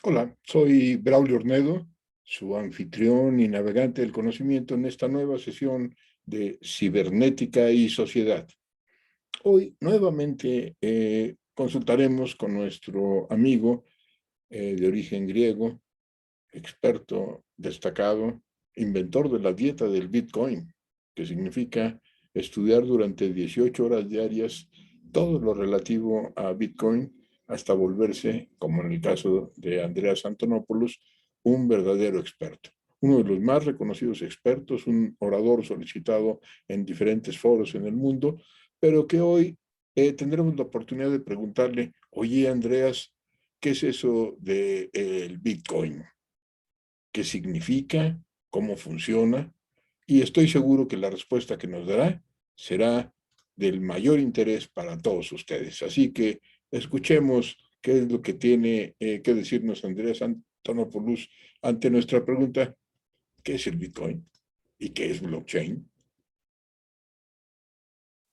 Hola, soy Braulio Ornedo, su anfitrión y navegante del conocimiento en esta nueva sesión de Cibernética y Sociedad. Hoy nuevamente consultaremos con nuestro amigo de origen griego, experto destacado, inventor de la dieta del Bitcoin, que significa estudiar durante 18 horas diarias todo lo relativo a Bitcoin hasta volverse, como en el caso de Andreas Antonopoulos, un verdadero experto. Uno de los más reconocidos expertos, un orador solicitado en diferentes foros en el mundo, pero que hoy tendremos la oportunidad de preguntarle, oye Andreas, ¿qué es eso del Bitcoin? ¿Qué significa? ¿Cómo funciona? Y estoy seguro que la respuesta que nos dará será del mayor interés para todos ustedes. Así que escuchemos qué es lo que tiene que decirnos Andreas Antonopoulos ante nuestra pregunta, ¿qué es el Bitcoin? ¿Y qué es blockchain?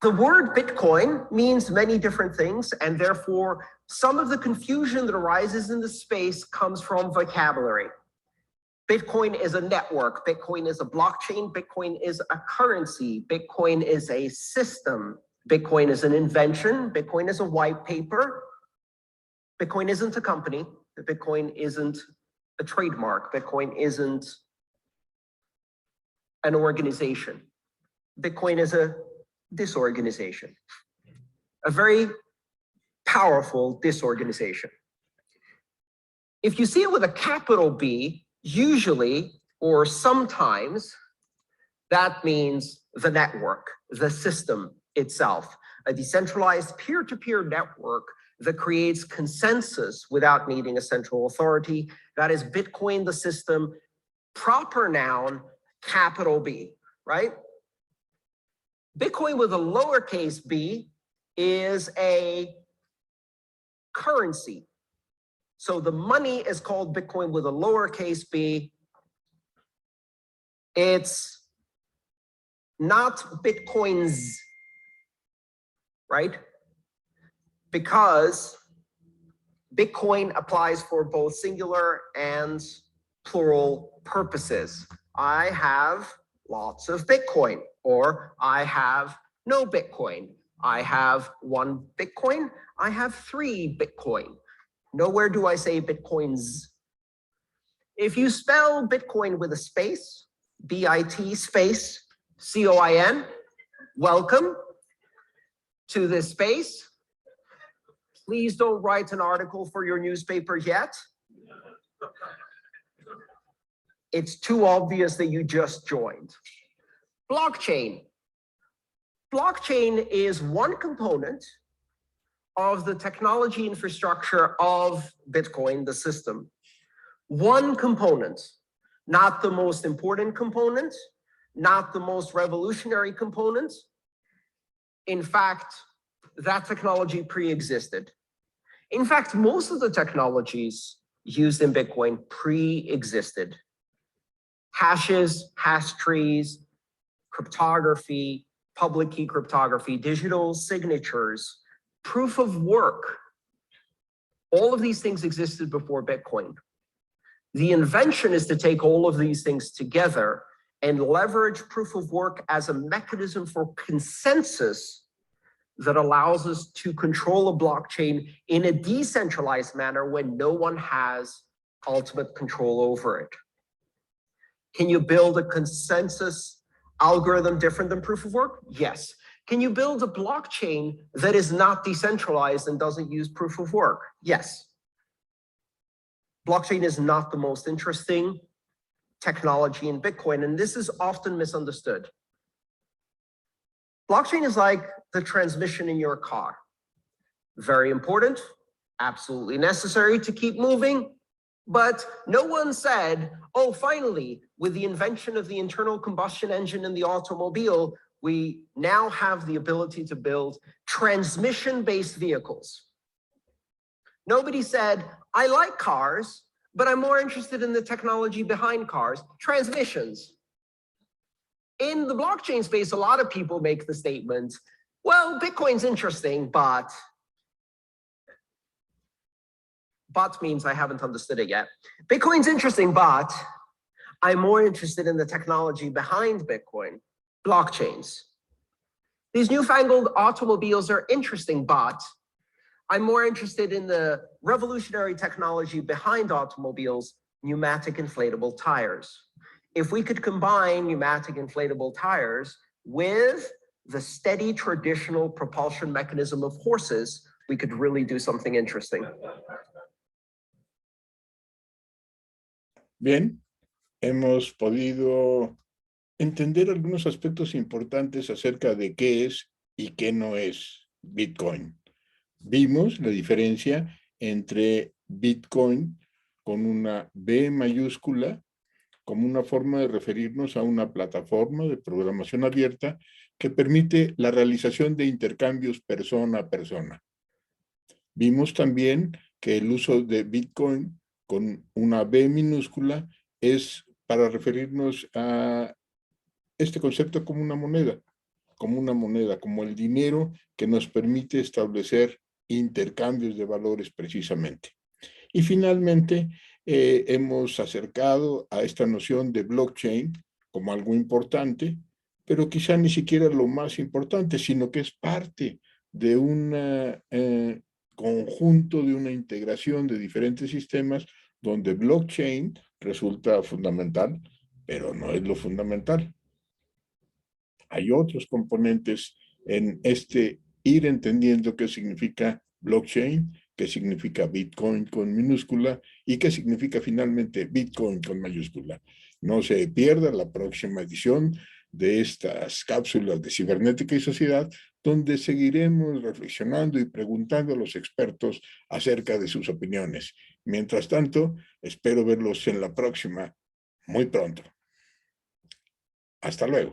The word Bitcoin means many different things, and therefore some of the confusion that arises in the space comes from vocabulary. Bitcoin is a network, Bitcoin is a blockchain, Bitcoin is a currency, Bitcoin is a system, Bitcoin is an invention, Bitcoin is a white paper, Bitcoin isn't a company, Bitcoin isn't a trademark, Bitcoin isn't an organization. Bitcoin is a disorganization, a very powerful disorganization. If you see it with a capital B, usually or sometimes that means the network, the system itself, a decentralized peer-to-peer network that creates consensus without needing a central authority. That is Bitcoin, the system, proper noun, capital B, right? Bitcoin with a lowercase b is a currency. So the money is called Bitcoin with a lowercase b. It's not Bitcoins, right? Because Bitcoin applies for both singular and plural purposes. I have lots of Bitcoin, or I have no Bitcoin. I have 1 Bitcoin. I have 3 Bitcoin. Nowhere do I say Bitcoins. If you spell Bitcoin with a space, B-I-T space, C-O-I-N, welcome to this space. Please don't write an article for your newspaper yet. It's too obvious that you just joined. Blockchain. Blockchain is one component of the technology infrastructure of Bitcoin, the system. One component, not the most important component, not the most revolutionary component. In fact, that technology pre-existed. In fact, most of the technologies used in Bitcoin pre-existed. Hashes, hash trees, cryptography, public key cryptography, digital signatures, proof of work. All of these things existed before Bitcoin. The invention is to take all of these things together and leverage proof of work as a mechanism for consensus that allows us to control a blockchain in a decentralized manner when no one has ultimate control over it. Can you build a consensus algorithm different than proof of work? Yes. Can you build a blockchain that is not decentralized and doesn't use proof of work? Yes. Blockchain is not the most interesting technology in Bitcoin, and this is often misunderstood. Blockchain is like the transmission in your car. Very important, absolutely necessary to keep moving, but no one said, oh, finally, with the invention of the internal combustion engine in the automobile, we now have the ability to build transmission-based vehicles. Nobody said, I like cars, but I'm more interested in the technology behind cars, transmissions. In the blockchain space, a lot of people make the statement, well, Bitcoin's interesting, but But means I haven't understood it yet. Bitcoin's interesting, but I'm more interested in the technology behind Bitcoin, blockchains. These newfangled automobiles are interesting, but I'm more interested in the revolutionary technology behind automobiles, pneumatic inflatable tires. If we could combine pneumatic inflatable tires with the steady traditional propulsion mechanism of horses, we could really do something interesting. Bien, hemos podido entender algunos aspectos importantes acerca de qué es y qué no es Bitcoin. Vimos la diferencia entre Bitcoin con una B mayúscula como una forma de referirnos a una plataforma de programación abierta que permite la realización de intercambios persona a persona. Vimos también que el uso de Bitcoin con una B minúscula es para referirnos a este concepto como una moneda, como el dinero que nos permite establecer intercambios de valores precisamente. Y finalmente, hemos acercado a esta noción de blockchain como algo importante, pero quizá ni siquiera lo más importante, sino que es parte de un conjunto, de una integración de diferentes sistemas donde blockchain resulta fundamental, pero no es lo fundamental. Hay otros componentes en este ir entendiendo qué significa blockchain, qué significa Bitcoin con minúscula y qué significa finalmente Bitcoin con mayúscula. No se pierda la próxima edición de estas cápsulas de cibernética y sociedad, donde seguiremos reflexionando y preguntando a los expertos acerca de sus opiniones. Mientras tanto, espero verlos en la próxima muy pronto. Hasta luego.